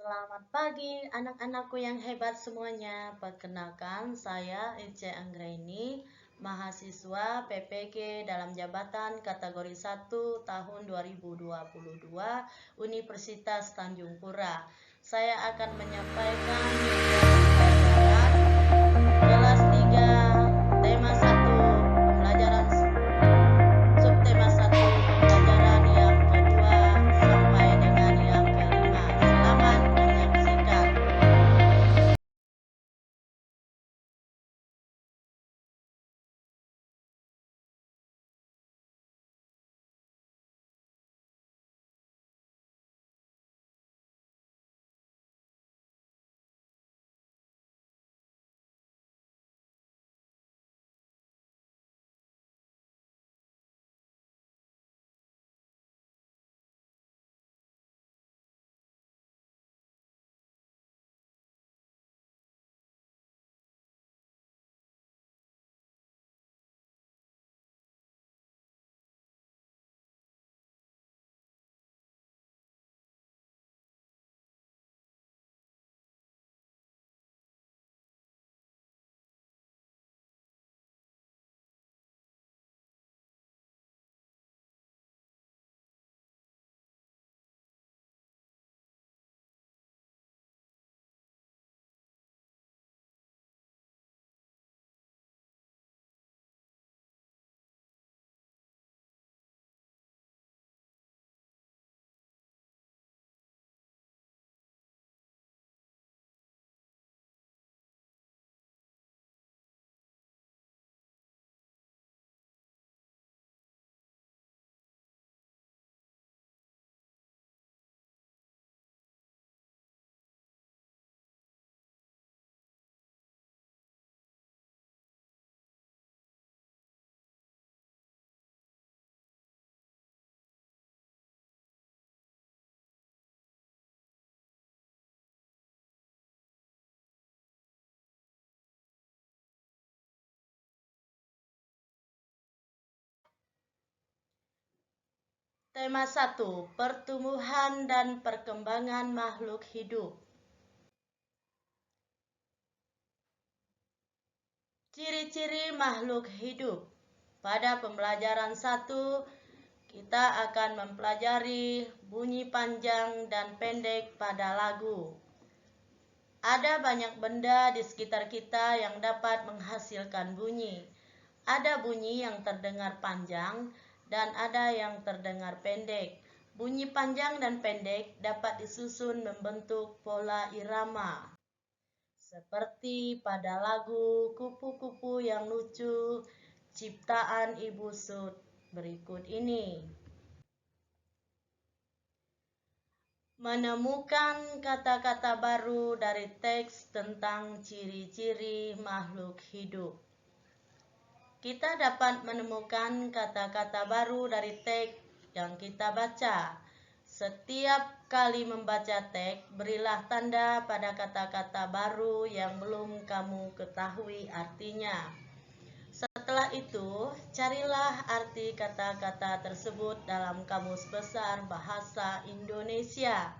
Selamat pagi anak-anakku yang hebat semuanya. Perkenalkan, saya Ece Anggraini, mahasiswa PPG dalam jabatan kategori 1 tahun 2022 Universitas Tanjung Pura. Saya akan menyampaikan pelajaran kelas 3 tema 1 pembelajaran subtema 1 pembelajaran yang kedua sampai dengan yang kelima. Selamat menyaksikan. Tema 1, pertumbuhan dan perkembangan makhluk hidup. Ciri-ciri makhluk hidup. Pada pembelajaran 1, kita akan mempelajari bunyi panjang dan pendek pada lagu. Ada banyak benda di sekitar kita yang dapat menghasilkan bunyi. Ada bunyi yang terdengar panjang dan ada yang terdengar pendek. Bunyi panjang dan pendek dapat disusun membentuk pola irama. Seperti pada lagu Kupu-kupu yang lucu ciptaan Ibu Sud berikut ini. Menemukan kata-kata baru dari teks tentang ciri-ciri makhluk hidup. Kita dapat menemukan kata-kata baru dari teks yang kita baca. Setiap kali membaca teks, berilah tanda pada kata-kata baru yang belum kamu ketahui artinya. Setelah itu, carilah arti kata-kata tersebut dalam Kamus Besar Bahasa Indonesia.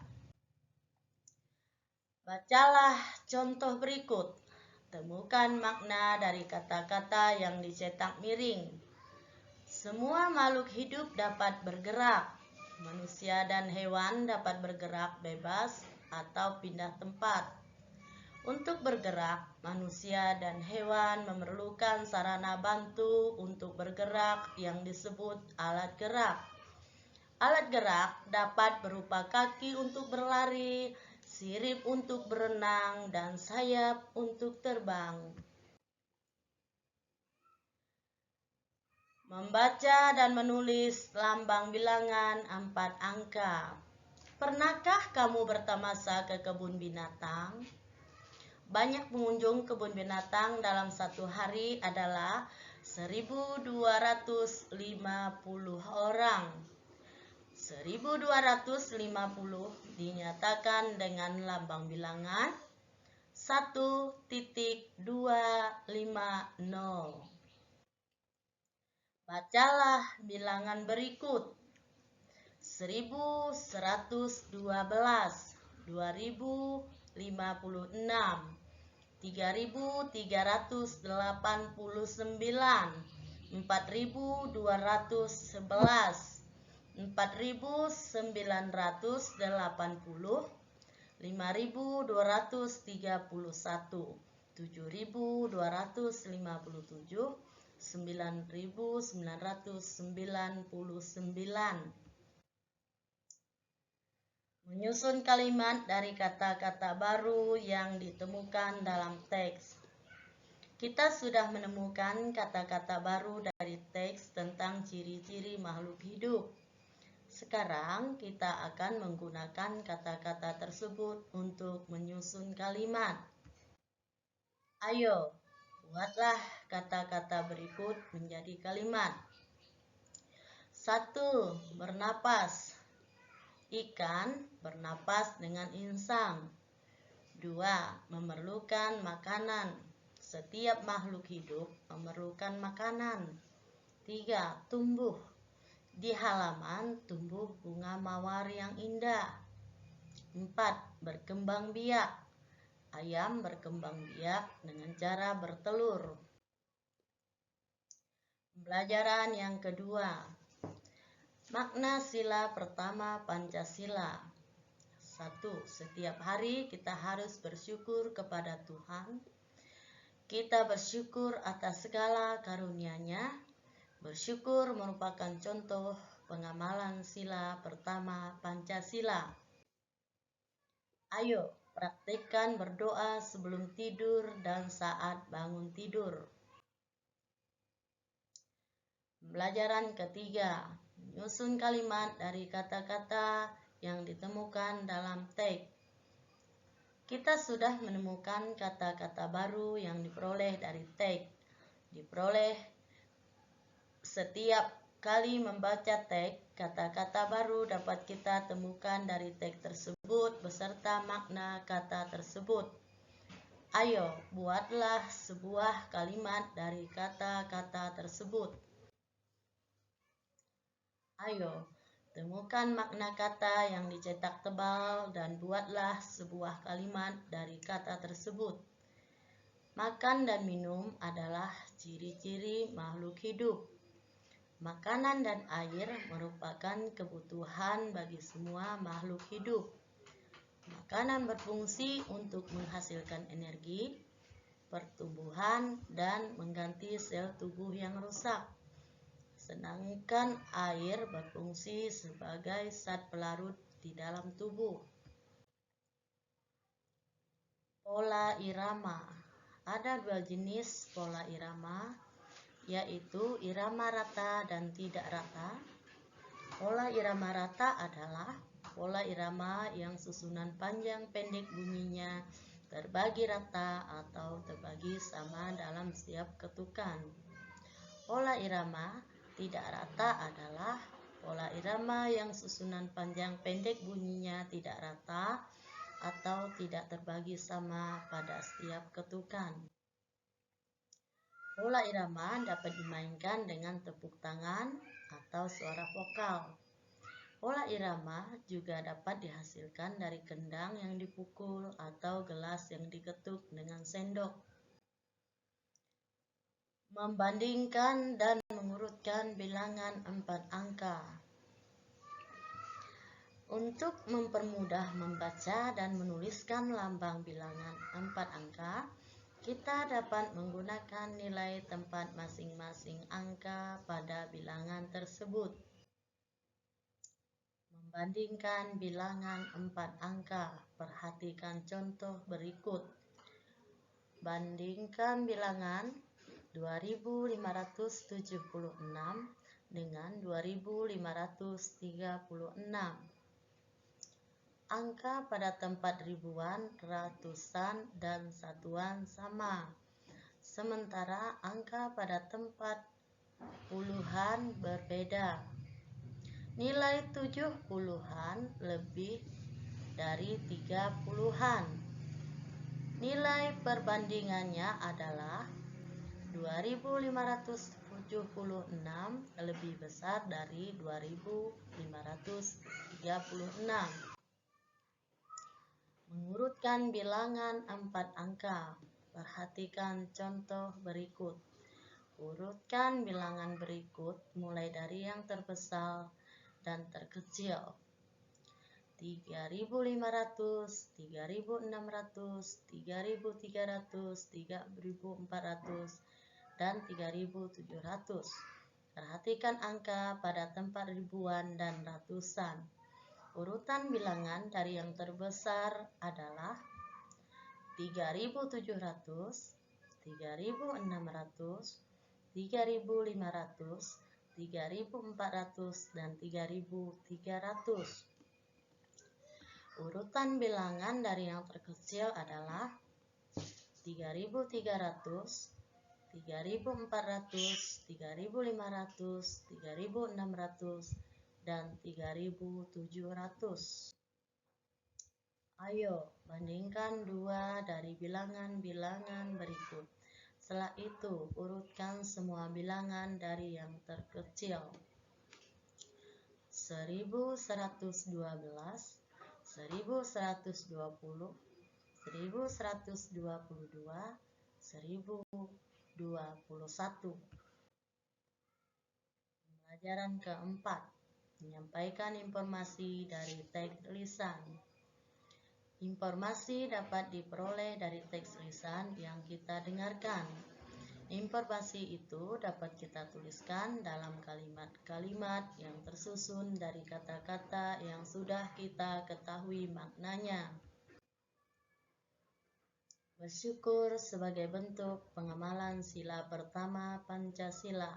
Bacalah contoh berikut. Temukan makna dari kata-kata yang dicetak miring. Semua makhluk hidup dapat bergerak. Manusia dan hewan dapat bergerak bebas atau pindah tempat. Untuk bergerak, manusia dan hewan memerlukan sarana bantu untuk bergerak yang disebut alat gerak. Alat gerak dapat berupa kaki untuk berlari, sirip untuk berenang, dan sayap untuk terbang. Membaca dan menulis lambang bilangan 4 angka. Pernahkah kamu bertamasa ke kebun binatang? Banyak pengunjung kebun binatang dalam satu hari adalah 1.250 orang. 1.250 dinyatakan dengan lambang bilangan 1.250. Bacalah bilangan berikut. 1112, 2056, 3389, 4211, 4980, 5231, 7257, 9999. Menyusun kalimat dari kata-kata baru yang ditemukan dalam teks. Kita sudah menemukan kata-kata baru dari teks tentang ciri-ciri makhluk hidup. Sekarang kita akan menggunakan kata-kata tersebut untuk menyusun kalimat. Ayo, buatlah kata-kata berikut menjadi kalimat. 1. Bernapas. Ikan bernapas dengan insang. 2. Memerlukan makanan. Setiap makhluk hidup memerlukan makanan. 3. Tumbuh. Di halaman tumbuh bunga mawar yang indah. 4. Berkembang biak. Ayam berkembang biak dengan cara bertelur. Pembelajaran yang kedua. Makna sila pertama Pancasila. 1. Setiap hari kita harus bersyukur kepada Tuhan. Kita bersyukur atas segala karunia-Nya. Bersyukur merupakan contoh pengamalan sila pertama Pancasila. Ayo, praktikkan berdoa sebelum tidur dan saat bangun tidur. Pembelajaran ketiga. Menyusun kalimat dari kata-kata yang ditemukan dalam teks. Kita sudah menemukan kata-kata baru yang diperoleh dari teks. Diperoleh setiap kali membaca teks, kata-kata baru dapat kita temukan dari teks tersebut beserta makna kata tersebut. Ayo, buatlah sebuah kalimat dari kata-kata tersebut. Ayo, temukan makna kata yang dicetak tebal dan buatlah sebuah kalimat dari kata tersebut. Makan dan minum adalah ciri-ciri makhluk hidup. Makanan dan air merupakan kebutuhan bagi semua makhluk hidup. Makanan berfungsi untuk menghasilkan energi, pertumbuhan, dan mengganti sel tubuh yang rusak. Sedangkan air berfungsi sebagai zat pelarut di dalam tubuh. Pola irama. Ada dua jenis pola irama, yaitu irama rata dan tidak rata. Pola irama rata adalah pola irama yang susunan panjang pendek bunyinya terbagi rata atau terbagi sama dalam setiap ketukan. Pola irama tidak rata adalah pola irama yang susunan panjang pendek bunyinya tidak rata atau tidak terbagi sama pada setiap ketukan. Pola irama dapat dimainkan dengan tepuk tangan atau suara vokal. Pola irama juga dapat dihasilkan dari kendang yang dipukul atau gelas yang diketuk dengan sendok. Membandingkan dan mengurutkan bilangan 4 angka. Untuk mempermudah membaca dan menuliskan lambang bilangan 4 angka, kita dapat menggunakan nilai tempat masing-masing angka pada bilangan tersebut. Membandingkan bilangan 4 angka, perhatikan contoh berikut. Bandingkan bilangan 2576 dengan 2536. Angka pada tempat ribuan, ratusan, dan satuan sama. Sementara angka pada tempat puluhan berbeda. Nilai 70-an lebih dari 30-an. Nilai perbandingannya adalah 2576 lebih besar dari 2536. Urutkan bilangan 4 angka. Perhatikan contoh berikut. Urutkan bilangan berikut mulai dari yang terbesar dan terkecil. 3.500, 3.600, 3.300, 3.400, dan 3.700. Perhatikan angka pada tempat ribuan dan ratusan. Urutan bilangan dari yang terbesar adalah 3.700, 3.600, 3.500, 3.400, dan 3.300. Urutan bilangan dari yang terkecil adalah 3.300, 3.400, 3.500, 3.600, dan 3.700. Ayo, bandingkan dua dari bilangan-bilangan berikut. Setelah itu, urutkan semua bilangan dari yang terkecil. 1.112, 1.120, 1.122, 1.021. Pembelajaran keempat, menyampaikan informasi dari teks lisan. Informasi dapat diperoleh dari teks lisan yang kita dengarkan. Informasi itu dapat kita tuliskan dalam kalimat-kalimat yang tersusun dari kata-kata yang sudah kita ketahui maknanya. Bersyukur sebagai bentuk pengamalan sila pertama Pancasila.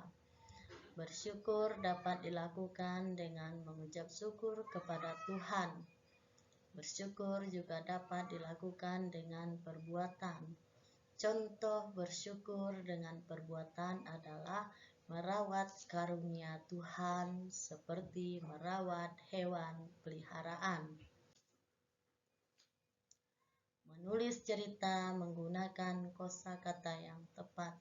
Bersyukur dapat dilakukan dengan mengucap syukur kepada Tuhan. Bersyukur juga dapat dilakukan dengan perbuatan. Contoh bersyukur dengan perbuatan adalah merawat karunia Tuhan seperti merawat hewan peliharaan. Menulis cerita menggunakan kosakata yang tepat.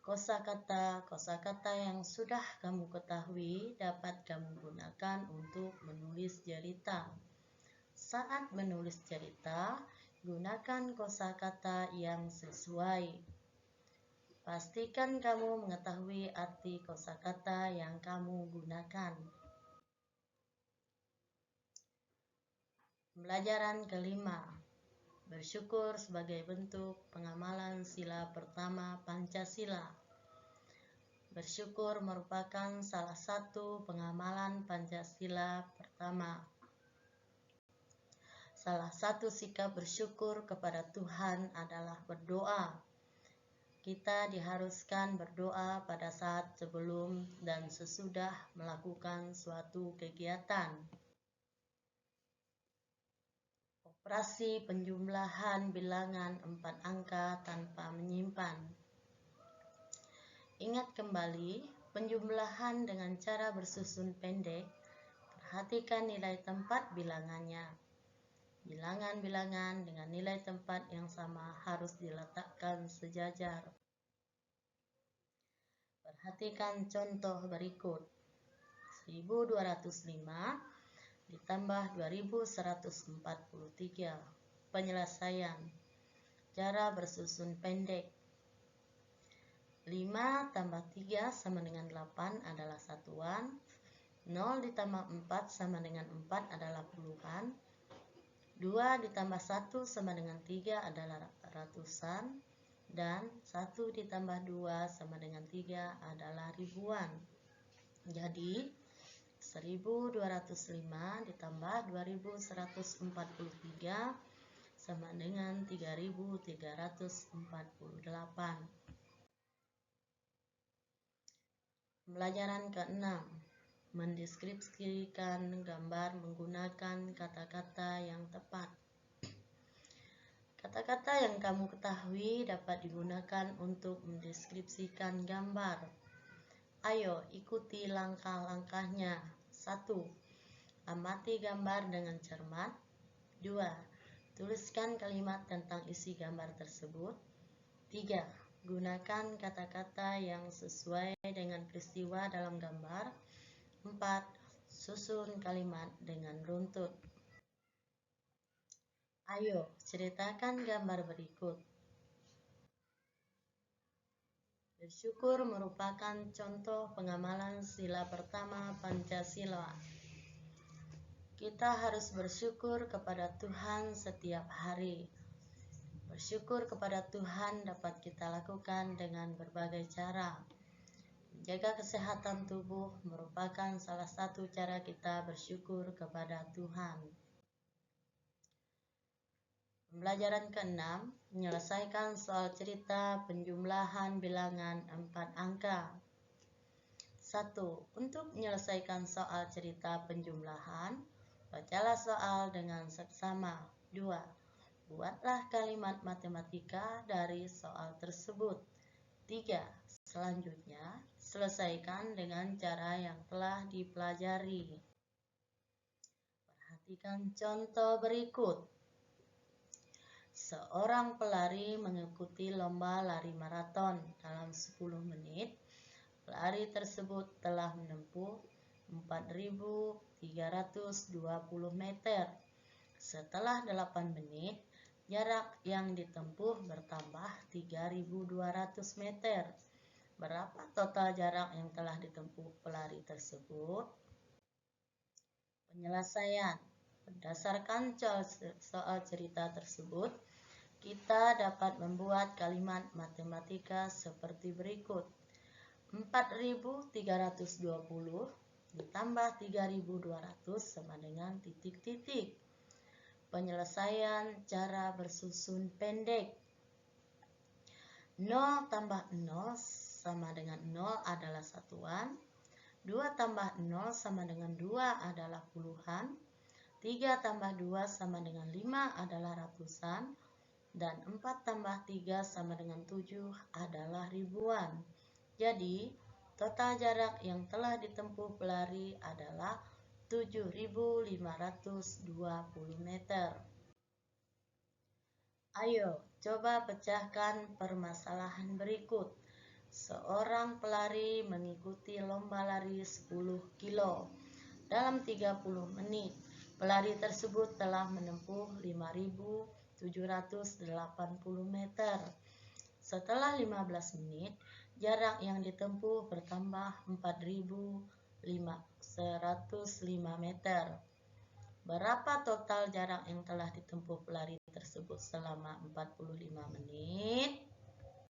Kosakata yang sudah kamu ketahui dapat kamu gunakan untuk menulis cerita. Saat menulis cerita, gunakan kosakata yang sesuai. Pastikan kamu mengetahui arti kosakata yang kamu gunakan. Pembelajaran kelima, bersyukur sebagai bentuk pengamalan sila pertama Pancasila. Bersyukur merupakan salah satu pengamalan Pancasila pertama. Salah satu sikap bersyukur kepada Tuhan adalah berdoa. Kita diharuskan berdoa pada saat sebelum dan sesudah melakukan suatu kegiatan. Operasi penjumlahan bilangan 4 angka tanpa menyimpan. Ingat kembali, penjumlahan dengan cara bersusun pendek. Perhatikan nilai tempat bilangannya. Bilangan-bilangan dengan nilai tempat yang sama harus diletakkan sejajar. Perhatikan contoh berikut. 1.205 ditambah 2.143. Penyelesaian. Cara bersusun pendek. 5 tambah 3 sama dengan 8 adalah satuan. 0 ditambah 4 sama dengan 4 adalah puluhan. 2 ditambah 1 sama dengan 3 adalah ratusan. Dan 1 ditambah 2 sama dengan 3 adalah ribuan. Jadi 1.205 ditambah 2.143 sama dengan 3.348. Pembelajaran ke-6, mendeskripsikan gambar menggunakan kata-kata yang tepat. Kata-kata yang kamu ketahui dapat digunakan untuk mendeskripsikan gambar. Ayo ikuti langkah-langkahnya. 1. Amati gambar dengan cermat. 2. Tuliskan kalimat tentang isi gambar tersebut. 3. Gunakan kata-kata yang sesuai dengan peristiwa dalam gambar. 4. Susun kalimat dengan runtut. Ayo, ceritakan gambar berikut. Bersyukur merupakan contoh pengamalan sila pertama Pancasila. Kita harus bersyukur kepada Tuhan setiap hari. Bersyukur kepada Tuhan dapat kita lakukan dengan berbagai cara. Menjaga kesehatan tubuh merupakan salah satu cara kita bersyukur kepada Tuhan. Pembelajaran ke-6, menyelesaikan soal cerita penjumlahan bilangan 4 angka. 1. Untuk menyelesaikan soal cerita penjumlahan, bacalah soal dengan seksama. 2. Buatlah kalimat matematika dari soal tersebut. 3. Selanjutnya, selesaikan dengan cara yang telah dipelajari. Perhatikan contoh berikut. Seorang pelari mengikuti lomba lari maraton dalam 10 menit. Pelari tersebut telah menempuh 4.320 meter. Setelah 8 menit, jarak yang ditempuh bertambah 3.200 meter. Berapa total jarak yang telah ditempuh pelari tersebut? Penyelesaian. Berdasarkan soal cerita tersebut, kita dapat membuat kalimat matematika seperti berikut. 4.320 ditambah 3.200 sama dengan titik-titik. Penyelesaian cara bersusun pendek. 0 tambah 0 sama dengan 0 adalah satuan. 2 tambah 0 sama dengan 2 adalah puluhan. 3 tambah 2 sama dengan 5 adalah ratusan. Dan 4 tambah 3 sama dengan 7 adalah ribuan. Jadi, total jarak yang telah ditempuh pelari adalah 7.520 meter. Ayo, coba pecahkan permasalahan berikut. Seorang pelari mengikuti lomba lari 10 kilo. Dalam 30 menit, pelari tersebut telah menempuh 5.780 meter. Setelah 15 menit, jarak yang ditempuh bertambah 4.105 meter. Berapa total jarak yang telah ditempuh pelari tersebut selama 45 menit?